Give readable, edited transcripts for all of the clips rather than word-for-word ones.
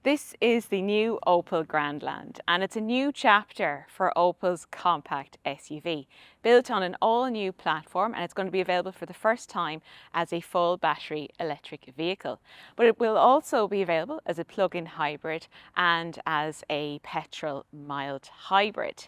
This is the new Opel Grandland, and it's a new chapter for Opel's compact SUV, built on an all-new platform, and it's going to be available for the first time as a full battery electric vehicle. But it will also be available as a plug-in hybrid and as a petrol mild hybrid.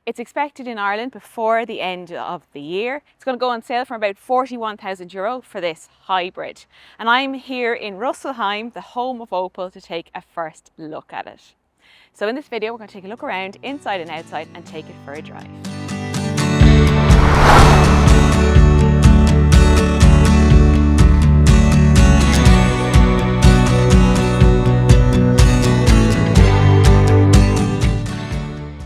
It's expected in Ireland before the end of the year. It's going to go on sale for about €41,000 for this hybrid. And I'm here in Russelsheim, the home of Opel, to take a first look at it. So in this video, we're going to take a look around inside and outside and take it for a drive.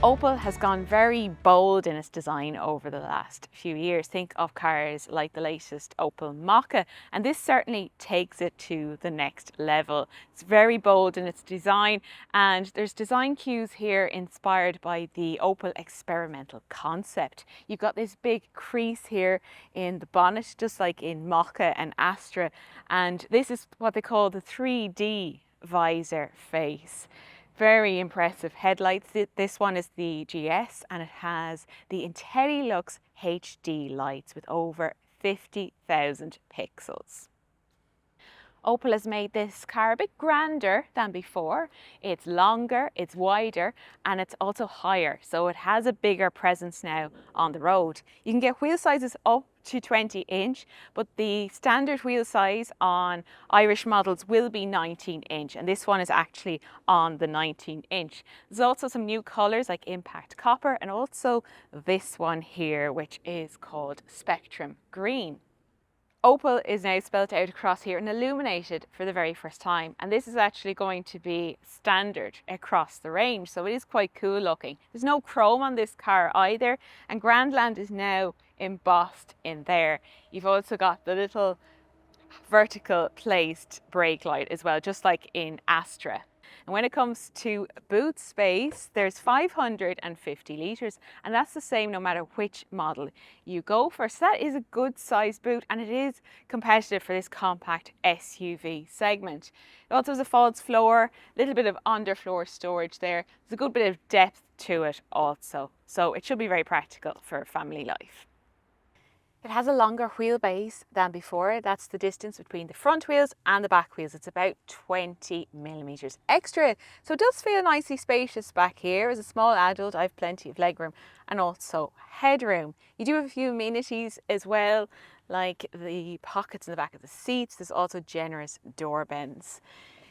Opel has gone very bold in its design over the last few years. Think of cars like the latest Opel Mokka, and this certainly takes it to the next level. It's very bold in its design, and there's design cues here inspired by the Opel experimental concept. You've got this big crease here in the bonnet, just like in Mokka and Astra, and this is what they call the 3D visor face. Very impressive headlights. This one is the GS, and it has the IntelliLux HD lights with over 50,000 pixels. Opel has made this car a bit grander than before. It's longer, it's wider, and it's also higher, so it has a bigger presence now on the road. You can get wheel sizes up to 20-inch, but the standard wheel size on Irish models will be 19-inch, and this one is actually on the 19-inch. There's also some new colours like Impact Copper, and also this one here, which is called Spectrum Green. Opel is now spelled out across here and illuminated for the very first time, and this is actually going to be standard across the range, so it is quite cool looking. There's no chrome on this car either, and Grandland is now embossed in there. You've also got the little vertical placed brake light as well, just like in Astra. And when it comes to boot space, there's 550 litres, and that's the same no matter which model you go for. So that is a good size boot, and it is competitive for this compact SUV segment. It also has a false floor, a little bit of underfloor storage there. There's a good bit of depth to it also, so it should be very practical for family life. It has a longer wheelbase than before. That's the distance between the front wheels and the back wheels. It's about 20mm extra. So it does feel nicely spacious back here. As a small adult, I have plenty of legroom and also headroom. You do have a few amenities as well, like the pockets in the back of the seats. There's also generous door bends.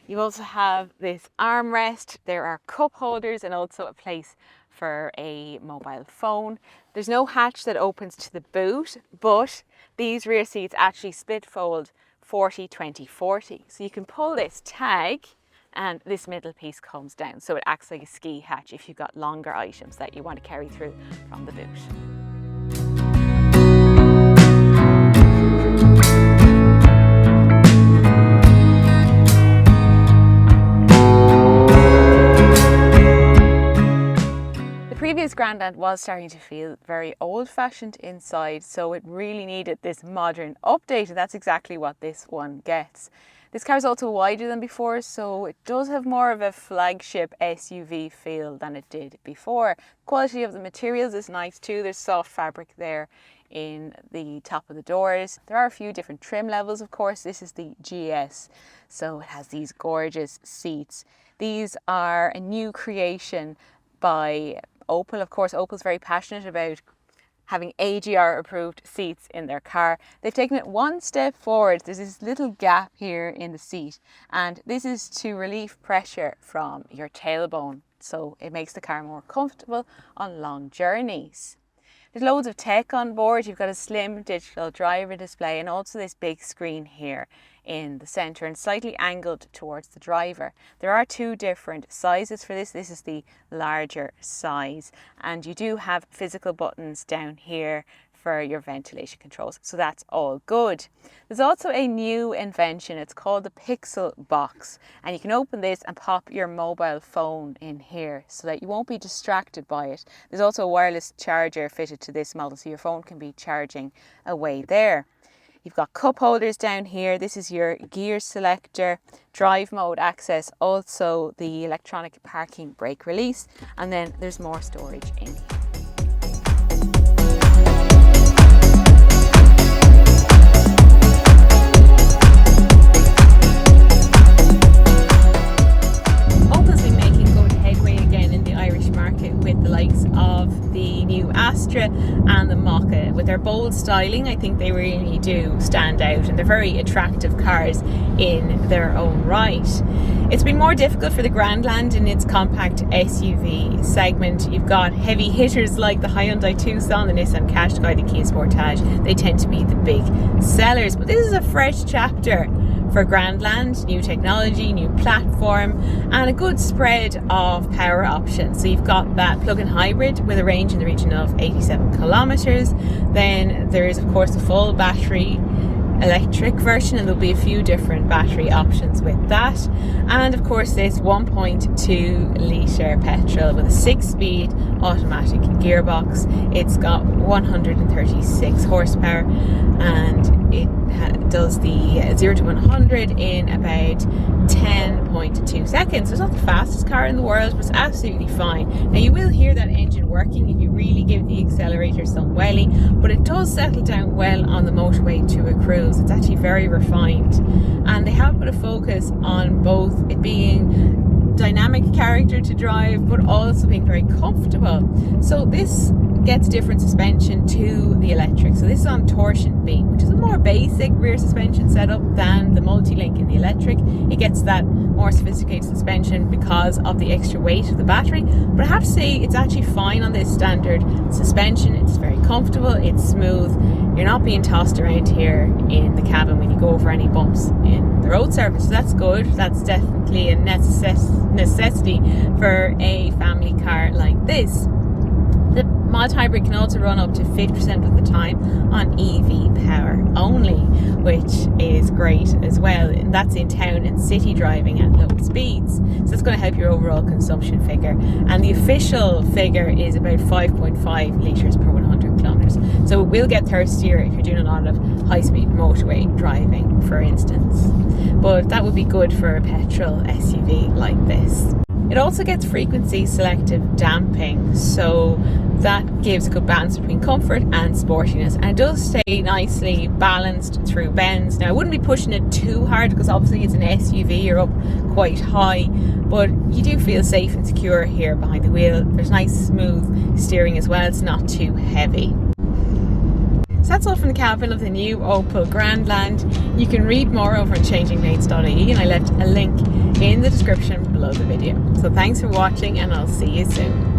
You also have this armrest. There are cup holders and also a place for a mobile phone. There's no hatch that opens to the boot, but these rear seats actually split fold 40-20-40. So you can pull this tag and this middle piece comes down. So it acts like a ski hatch if you've got longer items that you want to carry through from the boot. Previous Grandland was starting to feel very old-fashioned inside, so it really needed this modern update, and that's exactly what this one gets. This car is also wider than before, so it does have more of a flagship SUV feel than it did before. The quality of the materials is nice too. There's soft fabric there in the top of the doors. There are a few different trim levels, of course. This is the GS, so it has these gorgeous seats. These are a new creation by Opel. Of course, Opel's very passionate about having AGR approved seats in their car. They've taken it one step forward. There's this little gap here in the seat, and this is to relieve pressure from your tailbone, so it makes the car more comfortable on long journeys. There's loads of tech on board. You've got a slim digital driver display and also this big screen here in the centre and slightly angled towards the driver. There are two different sizes for this. This is the larger size, and you do have physical buttons down here for your ventilation controls, so that's all good. There's also a new invention. It's called the Pixel Box, and you can open this and pop your mobile phone in here so that you won't be distracted by it. There's also a wireless charger fitted to this model, so your phone can be charging away there. You've got cup holders down here. This is your gear selector, drive mode access, also the electronic parking brake release, and then there's more storage in here. With the likes of the new Astra and the Mokka. With their bold styling, I think they really do stand out, and they're very attractive cars in their own right. It's been more difficult for the Grandland in its compact SUV segment. You've got heavy hitters like the Hyundai Tucson, the Nissan Qashqai, the Kia Sportage. They tend to be the big sellers, but this is a fresh chapter for Grandland. New technology, new platform, and a good spread of power options. So you've got that plug-in hybrid with a range in the region of 87 kilometers. Then there is of course a full battery electric version, and there'll be a few different battery options with that. And of course this 1.2 litre petrol with a 6-speed automatic gearbox. It's got 136 horsepower, and it does the 0 to 100 in about 10.2 seconds. So it's not the fastest car in the world, but it's absolutely fine. Now you will hear that engine working if you really give the accelerator some welly, but it does settle down well on the motorway to a cruise. It's actually very refined, and they have put a focus on both it being dynamic character to drive, but also being very comfortable. So this gets different suspension to the electric. So this is on torsion beam, which is a more basic rear suspension setup than the multi-link in the electric. It gets that more sophisticated suspension because of the extra weight of the battery, but I have to say it's actually fine on this standard suspension. It's very comfortable, it's smooth. You're not being tossed around here in the cabin when you go over any bumps in the road surface. So that's good. That's definitely a necessity for a family car like this. The mild hybrid can also run up to 50% of the time on EV power only, which is great as well. And that's in town and city driving at low speeds. So it's going to help your overall consumption figure. And the official figure is about 5.5 litres per 100 kilometres. So it will get thirstier if you're doing a lot of high-speed motorway driving, for instance. But that would be good for a petrol SUV like this. It also gets frequency selective damping, so that gives a good balance between comfort and sportiness, and it does stay nicely balanced through bends. Now I wouldn't be pushing it too hard because obviously it's an SUV, you're up quite high, but you do feel safe and secure here behind the wheel. There's nice smooth steering as well, it's not too heavy. So that's all from the cabin of the new Opel Grandland. You can read more over on changinglanes.ie, and I left a link in the description below the video. So thanks for watching, and I'll see you soon.